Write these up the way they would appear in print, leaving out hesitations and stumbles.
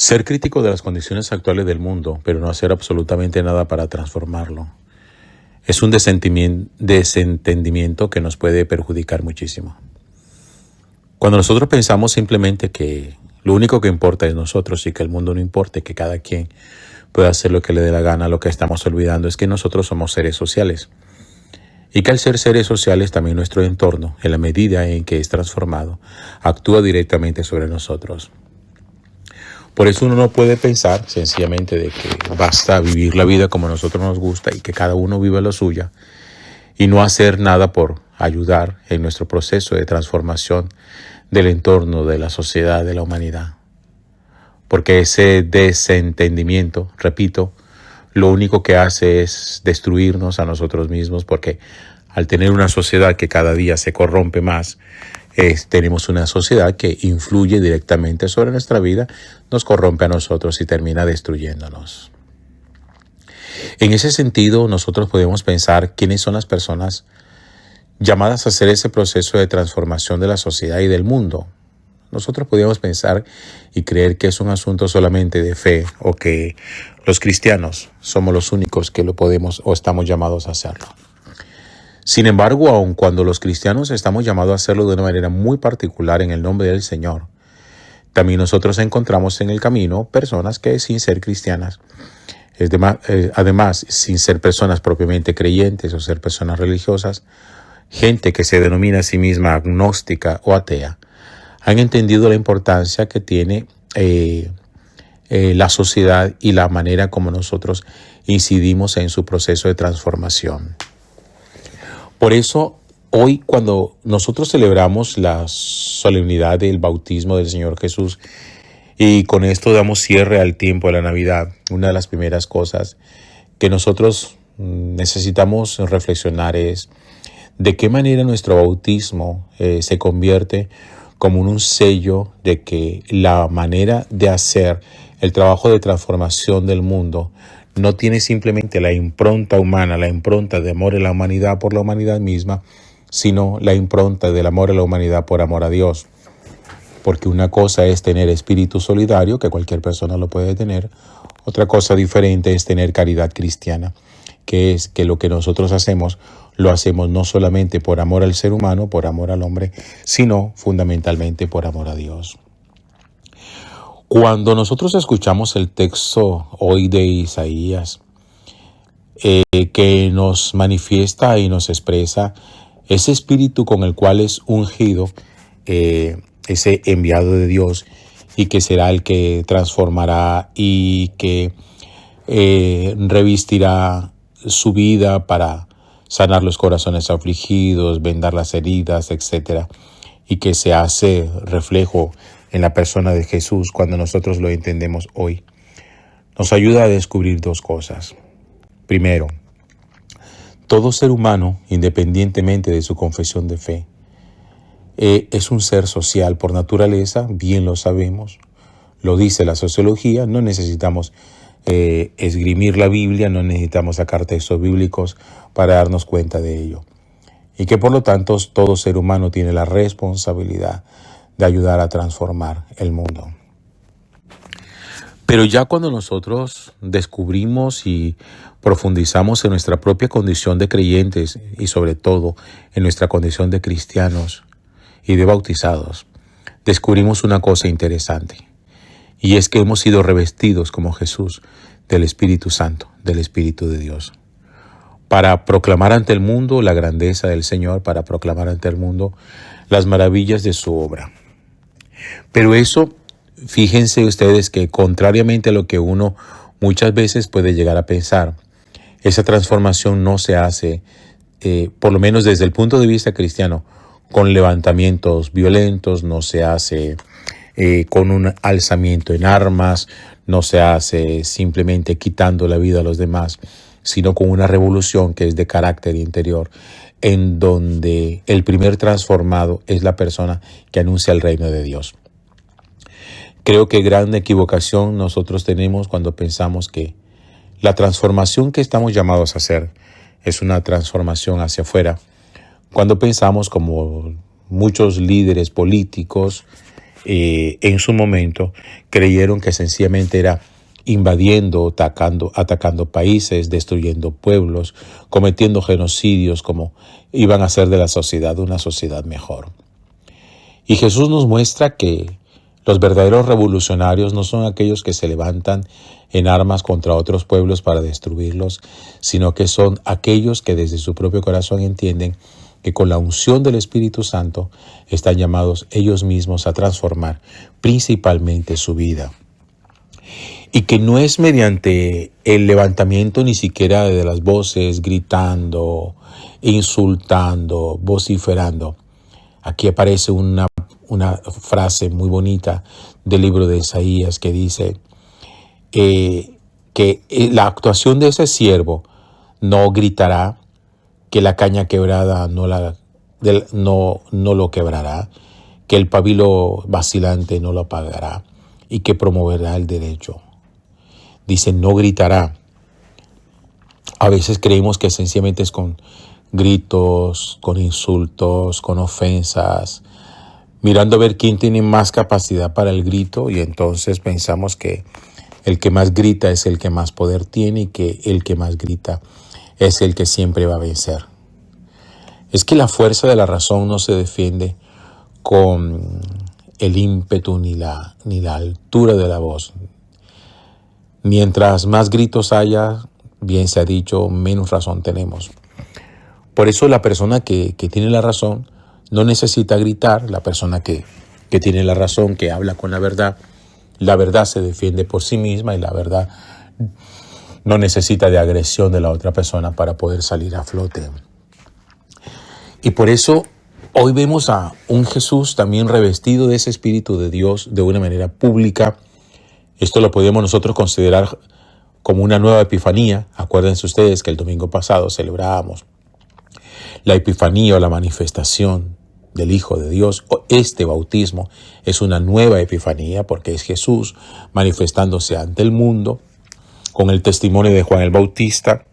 Ser crítico de las condiciones actuales del mundo, pero no hacer absolutamente nada para transformarlo, es un desentendimiento que nos puede perjudicar muchísimo. Cuando nosotros pensamos simplemente que lo único que importa es nosotros y que el mundo no importa, que cada quien pueda hacer lo que le dé la gana, lo que estamos olvidando es que nosotros somos seres sociales. Y que al ser seres sociales también nuestro entorno, en la medida en que es transformado, actúa directamente sobre nosotros. Por eso uno no puede pensar sencillamente de que basta vivir la vida como a nosotros nos gusta y que cada uno vive lo suya y no hacer nada por ayudar en nuestro proceso de transformación del entorno, de la sociedad, de la humanidad. Porque ese desentendimiento, repito, lo único que hace es destruirnos a nosotros mismos, porque al tener una sociedad que cada día se corrompe más, tenemos una sociedad que influye directamente sobre nuestra vida, nos corrompe a nosotros y termina destruyéndonos. En ese sentido, nosotros podemos pensar quiénes son las personas llamadas a hacer ese proceso de transformación de la sociedad y del mundo. Nosotros podríamos pensar y creer que es un asunto solamente de fe o que los cristianos somos los únicos que lo podemos o estamos llamados a hacerlo. Sin embargo, aun cuando los cristianos estamos llamados a hacerlo de una manera muy particular en el nombre del Señor, también nosotros encontramos en el camino personas que sin ser cristianas, además sin ser personas propiamente creyentes o ser personas religiosas, gente que se denomina a sí misma agnóstica o atea, han entendido la importancia que tiene la sociedad y la manera como nosotros incidimos en su proceso de transformación. Por eso, hoy cuando nosotros celebramos la solemnidad del bautismo del Señor Jesús y con esto damos cierre al tiempo de la Navidad, una de las primeras cosas que nosotros necesitamos reflexionar es de qué manera nuestro bautismo se convierte como un sello de que la manera de hacer el trabajo de transformación del mundo no tiene simplemente la impronta humana, la impronta de amor a la humanidad por la humanidad misma, sino la impronta del amor a la humanidad por amor a Dios. Porque una cosa es tener espíritu solidario, que cualquier persona lo puede tener. Otra cosa diferente es tener caridad cristiana, que es que lo que nosotros hacemos, lo hacemos no solamente por amor al ser humano, por amor al hombre, sino fundamentalmente por amor a Dios. Cuando nosotros escuchamos el texto hoy de Isaías, que nos manifiesta y nos expresa ese espíritu con el cual es ungido ese enviado de Dios y que será el que transformará y que revestirá su vida para sanar los corazones afligidos, vendar las heridas, etc. Y que se hace reflejo en la persona de Jesús cuando nosotros lo entendemos hoy. Nos ayuda a descubrir dos cosas. Primero, todo ser humano, independientemente de su confesión de fe, es un ser social por naturaleza, bien lo sabemos, lo dice la sociología, no necesitamos esgrimir la Biblia, no necesitamos sacar textos bíblicos para darnos cuenta de ello. Y que por lo tanto todo ser humano tiene la responsabilidad de ayudar a transformar el mundo. Pero ya cuando nosotros descubrimos y profundizamos en nuestra propia condición de creyentes y sobre todo en nuestra condición de cristianos y de bautizados, descubrimos una cosa interesante. Y es que hemos sido revestidos como Jesús del Espíritu Santo, del Espíritu de Dios, para proclamar ante el mundo la grandeza del Señor, para proclamar ante el mundo las maravillas de su obra. Pero eso, fíjense ustedes que contrariamente a lo que uno muchas veces puede llegar a pensar, esa transformación no se hace, por lo menos desde el punto de vista cristiano, con levantamientos violentos, no se hace con un alzamiento en armas, no se hace simplemente quitando la vida a los demás, sino con una revolución que es de carácter interior, en donde el primer transformado es la persona que anuncia el reino de Dios. Creo que gran equivocación nosotros tenemos cuando pensamos que la transformación que estamos llamados a hacer es una transformación hacia afuera. Cuando pensamos como muchos líderes políticos en su momento creyeron que sencillamente era invadiendo, atacando países, destruyendo pueblos, cometiendo genocidios, como iban a hacer de la sociedad una sociedad mejor. Y Jesús nos muestra que los verdaderos revolucionarios no son aquellos que se levantan en armas contra otros pueblos para destruirlos, sino que son aquellos que desde su propio corazón entienden que con la unción del Espíritu Santo están llamados ellos mismos a transformar principalmente su vida. Y que no es mediante el levantamiento ni siquiera de las voces, gritando, insultando, vociferando. Aquí aparece una frase muy bonita del libro de Isaías que dice que la actuación de ese siervo no gritará, que la caña quebrada no lo quebrará, que el pabilo vacilante no lo apagará y que promoverá el derecho. Dice, no gritará. A veces creemos que sencillamente es con gritos, con insultos, con ofensas, mirando a ver quién tiene más capacidad para el grito, y entonces pensamos que el que más grita es el que más poder tiene y que el que más grita es el que siempre va a vencer. Es que la fuerza de la razón no se defiende con el ímpetu ni la altura de la voz. Mientras más gritos haya, bien se ha dicho, menos razón tenemos. Por eso la persona que tiene la razón no necesita gritar. La persona que tiene la razón, que habla con la verdad se defiende por sí misma, y la verdad no necesita de agresión de la otra persona para poder salir a flote. Y por eso hoy vemos a un Jesús también revestido de ese Espíritu de Dios de una manera pública. Esto lo podemos nosotros considerar como una nueva epifanía. Acuérdense ustedes que el domingo pasado celebrábamos la epifanía o la manifestación del Hijo de Dios. Este bautismo es una nueva epifanía porque es Jesús manifestándose ante el mundo con el testimonio de Juan el Bautista,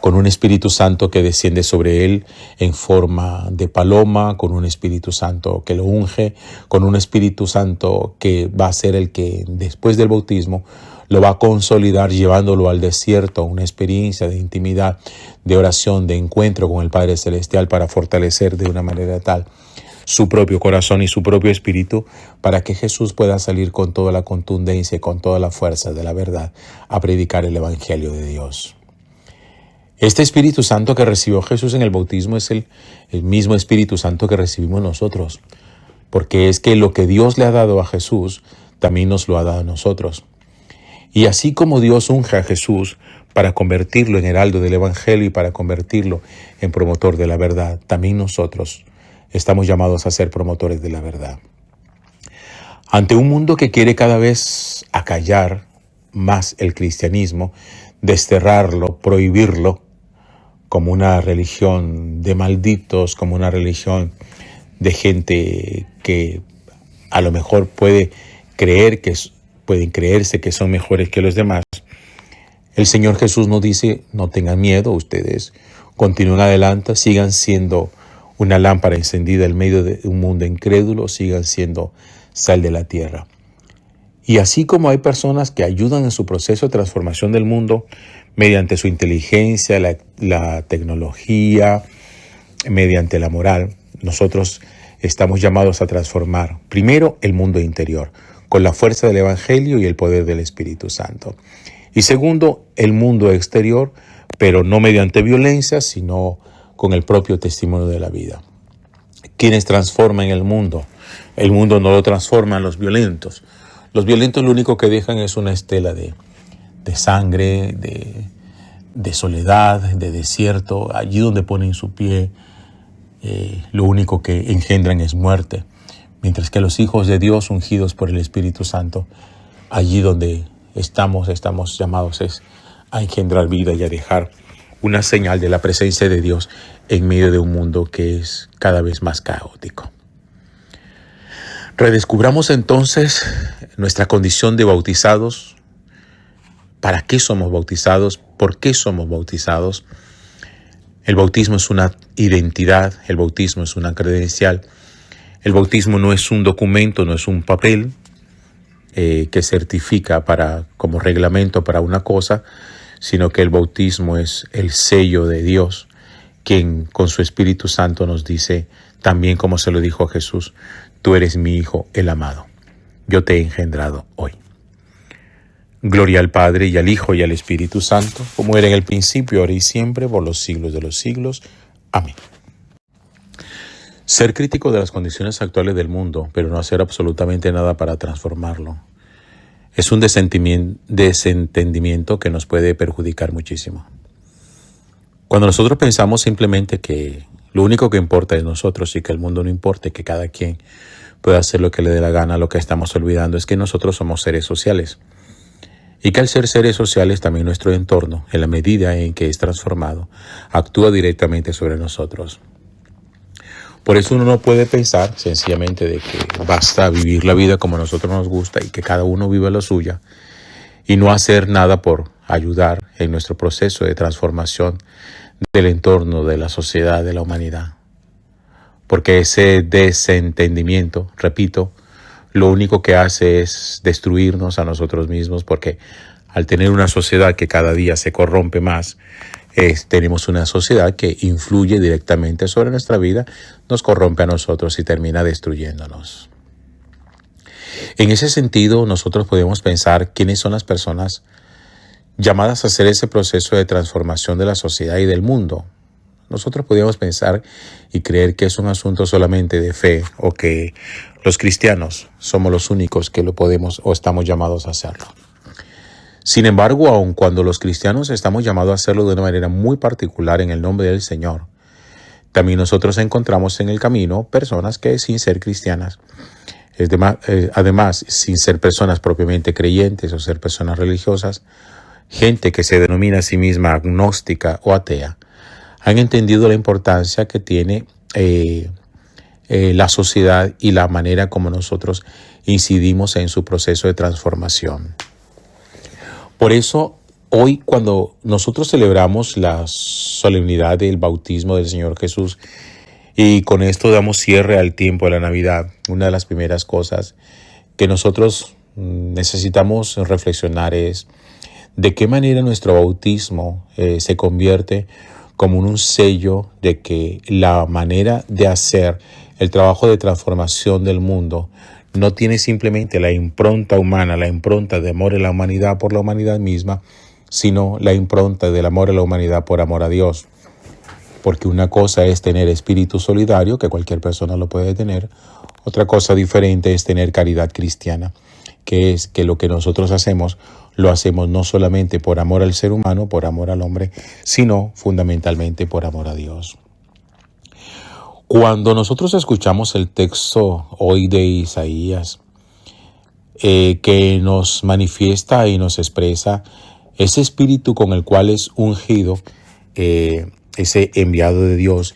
con un Espíritu Santo que desciende sobre él en forma de paloma, con un Espíritu Santo que lo unge, con un Espíritu Santo que va a ser el que después del bautismo lo va a consolidar llevándolo al desierto, a una experiencia de intimidad, de oración, de encuentro con el Padre Celestial para fortalecer de una manera tal su propio corazón y su propio espíritu para que Jesús pueda salir con toda la contundencia y con toda la fuerza de la verdad a predicar el Evangelio de Dios. Este Espíritu Santo que recibió Jesús en el bautismo es el mismo Espíritu Santo que recibimos nosotros, porque es que lo que Dios le ha dado a Jesús también nos lo ha dado a nosotros. Y así como Dios unge a Jesús para convertirlo en heraldo del Evangelio y para convertirlo en promotor de la verdad, también nosotros estamos llamados a ser promotores de la verdad. Ante un mundo que quiere cada vez acallar más el cristianismo, desterrarlo, prohibirlo, como una religión de malditos, como una religión de gente que a lo mejor pueden creerse que son mejores que los demás. El Señor Jesús nos dice, no tengan miedo, ustedes continúen adelante, sigan siendo una lámpara encendida en medio de un mundo incrédulo, sigan siendo sal de la tierra. Y así como hay personas que ayudan en su proceso de transformación del mundo mediante su inteligencia, la tecnología, mediante la moral, nosotros estamos llamados a transformar primero el mundo interior con la fuerza del Evangelio y el poder del Espíritu Santo. Y segundo, el mundo exterior, pero no mediante violencia, sino con el propio testimonio de la vida. ¿Quiénes transforman el mundo? El mundo no lo transforman los violentos. Los violentos lo único que dejan es una estela de sangre, de soledad, de desierto. Allí donde ponen su pie, lo único que engendran es muerte. Mientras que los hijos de Dios, ungidos por el Espíritu Santo, allí donde estamos llamados es a engendrar vida y a dejar una señal de la presencia de Dios en medio de un mundo que es cada vez más caótico. Redescubramos entonces nuestra condición de bautizados. ¿Para qué somos bautizados? ¿Por qué somos bautizados? El bautismo es una identidad, el bautismo es una credencial, El bautismo no es un documento, no es un papel que certifica como reglamento para una cosa, sino que el bautismo es el sello de Dios, quien con su Espíritu Santo nos dice, también como se lo dijo a Jesús, tú eres mi Hijo, el amado. Yo te he engendrado hoy. Gloria al Padre, y al Hijo, y al Espíritu Santo, como era en el principio, ahora y siempre, por los siglos de los siglos. Amén. Ser crítico de las condiciones actuales del mundo, pero no hacer absolutamente nada para transformarlo, es un desentendimiento que nos puede perjudicar muchísimo. Cuando nosotros pensamos simplemente que lo único que importa es nosotros y que el mundo no importa, que cada quien pueda hacer lo que le dé la gana, lo que estamos olvidando es que nosotros somos seres sociales. Y que al ser seres sociales también nuestro entorno, en la medida en que es transformado, actúa directamente sobre nosotros. Por eso uno no puede pensar sencillamente de que basta vivir la vida como a nosotros nos gusta y que cada uno viva la suya y no hacer nada por ayudar en nuestro proceso de transformación del entorno, de la sociedad, de la humanidad. Porque ese desentendimiento, repito, lo único que hace es destruirnos a nosotros mismos, porque al tener una sociedad que cada día se corrompe más, tenemos una sociedad que influye directamente sobre nuestra vida, nos corrompe a nosotros y termina destruyéndonos. En ese sentido, nosotros podemos pensar quiénes son las personas llamadas a hacer ese proceso de transformación de la sociedad y del mundo. Nosotros podríamos pensar y creer que es un asunto solamente de fe o que los cristianos somos los únicos que lo podemos o estamos llamados a hacerlo. Sin embargo, aun cuando los cristianos estamos llamados a hacerlo de una manera muy particular en el nombre del Señor, también nosotros encontramos en el camino personas que sin ser cristianas, además sin ser personas propiamente creyentes o ser personas religiosas, gente que se denomina a sí misma agnóstica o atea, han entendido la importancia que tiene la sociedad y la manera como nosotros incidimos en su proceso de transformación. Por eso, hoy cuando nosotros celebramos la solemnidad del bautismo del Señor Jesús y con esto damos cierre al tiempo de la Navidad, una de las primeras cosas que nosotros necesitamos reflexionar es de qué manera nuestro bautismo se convierte como un sello de que la manera de hacer el trabajo de transformación del mundo no tiene simplemente la impronta humana, la impronta de amor a la humanidad por la humanidad misma, sino la impronta del amor a la humanidad por amor a Dios. Porque una cosa es tener espíritu solidario, que cualquier persona lo puede tener. Otra cosa diferente es tener caridad cristiana, que es que lo que nosotros hacemos, lo hacemos no solamente por amor al ser humano, por amor al hombre, sino fundamentalmente por amor a Dios. Cuando nosotros escuchamos el texto hoy de Isaías, que nos manifiesta y nos expresa ese espíritu con el cual es ungido, ese enviado de Dios,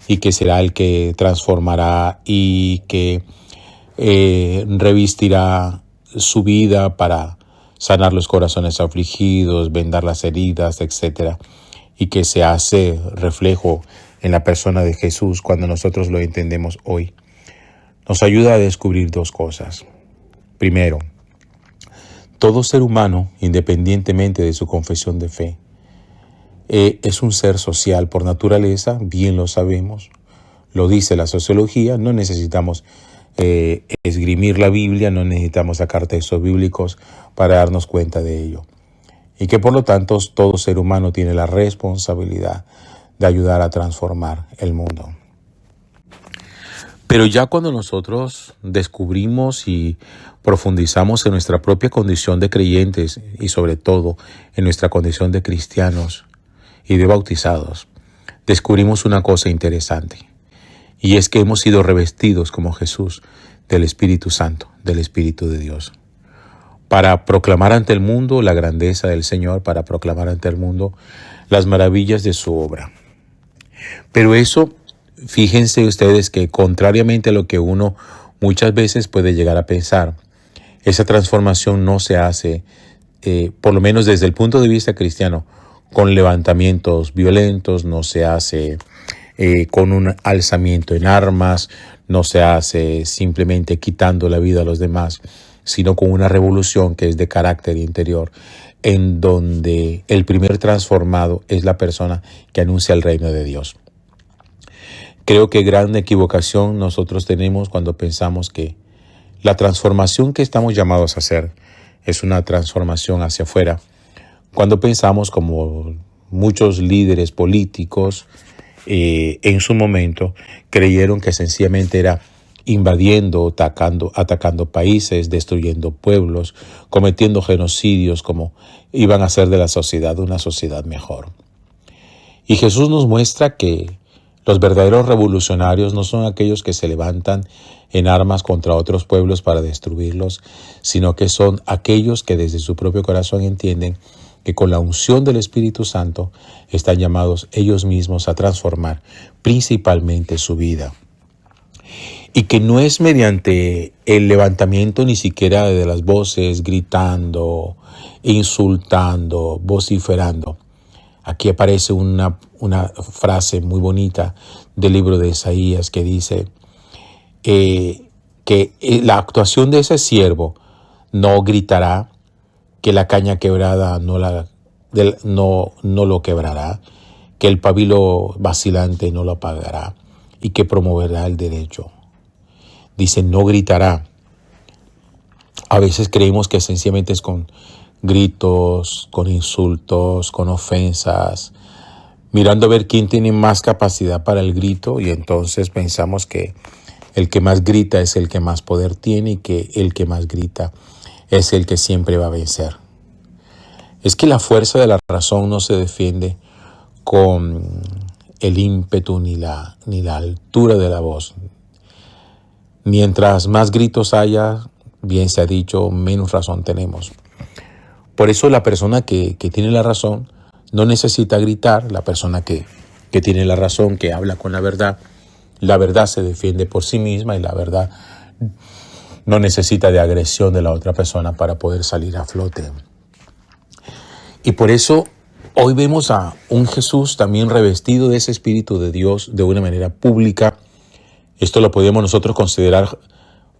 y que será el que transformará y que revestirá su vida para sanar los corazones afligidos, vendar las heridas, etc. Y que se hace reflejo en la persona de Jesús cuando nosotros lo entendemos hoy. Nos ayuda a descubrir dos cosas. Primero, todo ser humano, independientemente de su confesión de fe, es un ser social por naturaleza, bien lo sabemos, lo dice la sociología, no necesitamos esgrimir la Biblia, no necesitamos sacar textos bíblicos para darnos cuenta de ello. Y que por lo tanto todo ser humano tiene la responsabilidad de ayudar a transformar el mundo. Pero ya cuando nosotros descubrimos y profundizamos en nuestra propia condición de creyentes y sobre todo en nuestra condición de cristianos y de bautizados, descubrimos una cosa interesante. Y es que hemos sido revestidos como Jesús del Espíritu Santo, del Espíritu de Dios, para proclamar ante el mundo la grandeza del Señor, para proclamar ante el mundo las maravillas de su obra. Pero eso, fíjense ustedes que contrariamente a lo que uno muchas veces puede llegar a pensar, esa transformación no se hace, por lo menos desde el punto de vista cristiano, con levantamientos violentos, no se hace con un alzamiento en armas, no se hace simplemente quitando la vida a los demás, sino con una revolución que es de carácter interior, en donde el primer transformado es la persona que anuncia el reino de Dios. Creo que gran equivocación nosotros tenemos cuando pensamos que la transformación que estamos llamados a hacer es una transformación hacia afuera. Cuando pensamos, como muchos líderes políticos en su momento creyeron que sencillamente era invadiendo, atacando países, destruyendo pueblos, cometiendo genocidios, como iban a hacer de la sociedad una sociedad mejor. Y Jesús nos muestra que los verdaderos revolucionarios no son aquellos que se levantan en armas contra otros pueblos para destruirlos, sino que son aquellos que desde su propio corazón entienden que con la unción del Espíritu Santo están llamados ellos mismos a transformar principalmente su vida. Y que no es mediante el levantamiento ni siquiera de las voces, gritando, insultando, vociferando. Aquí aparece una frase muy bonita del libro de Isaías que dice que la actuación de ese siervo no gritará, que la caña quebrada no lo quebrará, que el pabilo vacilante no lo apagará y que promoverá el derecho. Dice, no gritará. A veces creemos que sencillamente es con gritos, con insultos, con ofensas, mirando a ver quién tiene más capacidad para el grito, y entonces pensamos que el que más grita es el que más poder tiene y que el que más grita es el que siempre va a vencer. Es que la fuerza de la razón no se defiende con el ímpetu ni la altura de la voz. Mientras más gritos haya, bien se ha dicho, menos razón tenemos. Por eso la persona que tiene la razón no necesita gritar. La persona que tiene la razón, que habla con la verdad se defiende por sí misma, y la verdad no necesita de agresión de la otra persona para poder salir a flote. Y por eso hoy vemos a un Jesús también revestido de ese Espíritu de Dios de una manera pública. Esto lo podemos nosotros considerar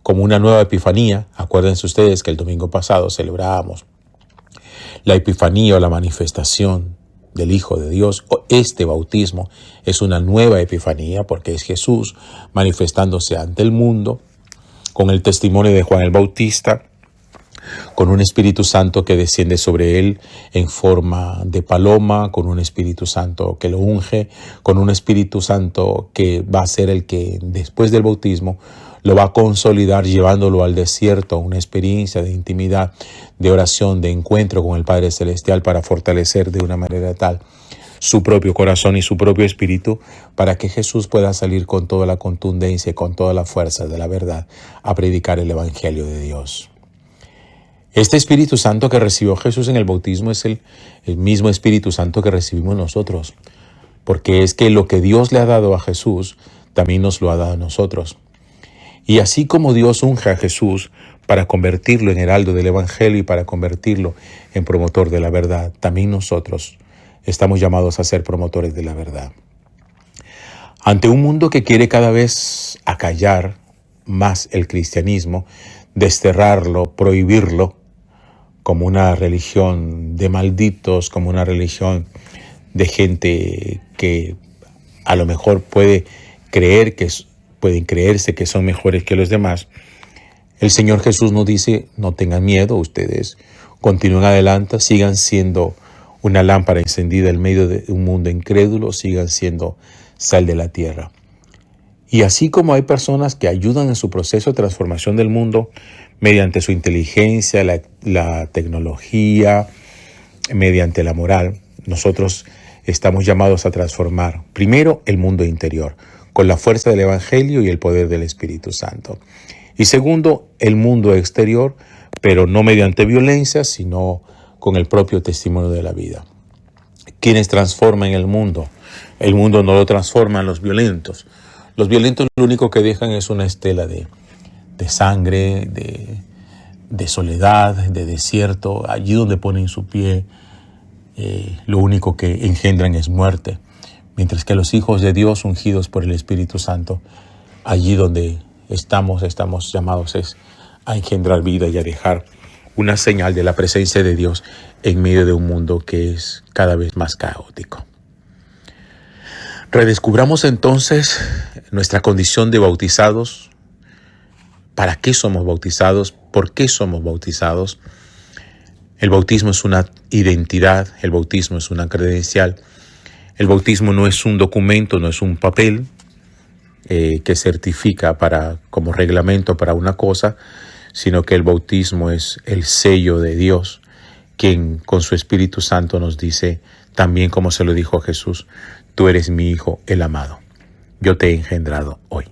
como una nueva epifanía. Acuérdense ustedes que el domingo pasado celebrábamos la epifanía o la manifestación del Hijo de Dios. Este bautismo es una nueva epifanía porque es Jesús manifestándose ante el mundo con el testimonio de Juan el Bautista, con un Espíritu Santo que desciende sobre él en forma de paloma, con un Espíritu Santo que lo unge, con un Espíritu Santo que va a ser el que después del bautismo lo va a consolidar llevándolo al desierto, una experiencia de intimidad, de oración, de encuentro con el Padre Celestial para fortalecer de una manera tal su propio corazón y su propio espíritu para que Jesús pueda salir con toda la contundencia y con toda la fuerza de la verdad a predicar el Evangelio de Dios. Este Espíritu Santo que recibió Jesús en el bautismo es el mismo Espíritu Santo que recibimos nosotros, porque es que lo que Dios le ha dado a Jesús también nos lo ha dado a nosotros. Y así como Dios unge a Jesús para convertirlo en heraldo del Evangelio y para convertirlo en promotor de la verdad, también nosotros estamos llamados a ser promotores de la verdad. Ante un mundo que quiere cada vez acallar más el cristianismo, desterrarlo, prohibirlo, como una religión de malditos, como una religión de gente que a lo mejor pueden creerse que son mejores que los demás, el Señor Jesús nos dice, no tengan miedo, ustedes continúen adelante, sigan siendo una lámpara encendida en medio de un mundo incrédulo, sigan siendo sal de la tierra. Y así como hay personas que ayudan en su proceso de transformación del mundo mediante su inteligencia, la tecnología, mediante la moral, nosotros estamos llamados a transformar primero el mundo interior con la fuerza del Evangelio y el poder del Espíritu Santo. Y segundo, el mundo exterior, pero no mediante violencia, sino con el propio testimonio de la vida. ¿Quiénes transforman el mundo? El mundo no lo transforman los violentos. Los violentos lo único que dejan es una estela de sangre, de soledad, de desierto. Allí donde ponen su pie, lo único que engendran es muerte. Mientras que los hijos de Dios ungidos por el Espíritu Santo, allí donde estamos llamados es a engendrar vida y a dejar una señal de la presencia de Dios en medio de un mundo que es cada vez más caótico. Redescubramos entonces nuestra condición de bautizados. ¿Para qué somos bautizados? ¿Por qué somos bautizados? El bautismo es una identidad, el bautismo es una credencial. El bautismo no es un documento, no es un papel que certifica como reglamento para una cosa, sino que el bautismo es el sello de Dios, quien con su Espíritu Santo nos dice, también como se lo dijo a Jesús, tú eres mi Hijo, el amado. Yo te he engendrado hoy.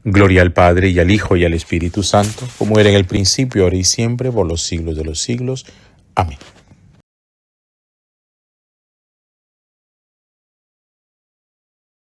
Gloria al Padre, y al Hijo, y al Espíritu Santo, como era en el principio, ahora y siempre, por los siglos de los siglos. Amén.